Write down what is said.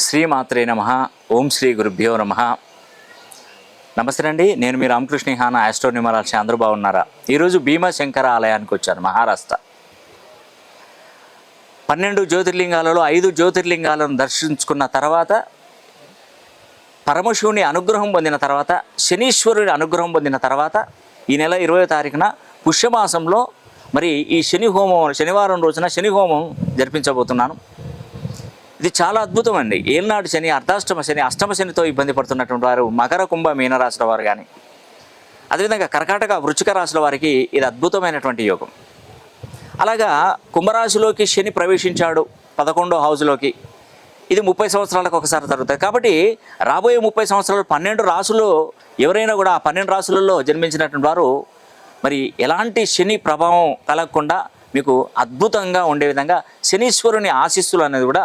శ్రీమాత్రే నమః. ఓం శ్రీ గురుభ్యో నమః. నమస్తే అండి, నేను మీ రామకృష్ణ హానా ఆస్ట్రో న్యూమరాలజీ. అందరూ బాగున్నారా? ఈరోజు భీమశంకర ఆలయానికి వచ్చాను, మహారాష్ట్ర. 12 జ్యోతిర్లింగాలలో 5 జ్యోతిర్లింగాలను దర్శించుకున్న తర్వాత, పరమశివుని అనుగ్రహం పొందిన తర్వాత, శనీశ్వరుని అనుగ్రహం పొందిన తర్వాత, ఈ నెల 20వ తారీఖున పుష్యమాసంలో మరి ఈ శని హోమం, శనివారం రోజున శని హోమం జరిపించబోతున్నాను. ఇది చాలా అద్భుతం అండి. ఏళ్ళనాడు శని, అర్ధాష్టమ శని, అష్టమ శనితో ఇబ్బంది పడుతున్నటువంటి వారు, మకర కుంభ మీనరాశుల వారు కానీ, అదేవిధంగా కర్కాటక వృశ్చిక రాశుల వారికి ఇది అద్భుతమైనటువంటి యోగం. అలాగా కుంభరాశిలోకి శని ప్రవేశించాడు 11వ హౌస్లోకి. ఇది 30 సంవత్సరాలకు ఒకసారి జరుగుతుంది. కాబట్టి రాబోయే 30 సంవత్సరాలు 12 రాశులు ఎవరైనా కూడా ఆ 12 రాశులలో జన్మించినటువంటి వారు మరి ఎలాంటి శని ప్రభావం కలగకుండా మీకు అద్భుతంగా ఉండే విధంగా శనీశ్వరుని ఆశీస్సులు అనేది కూడా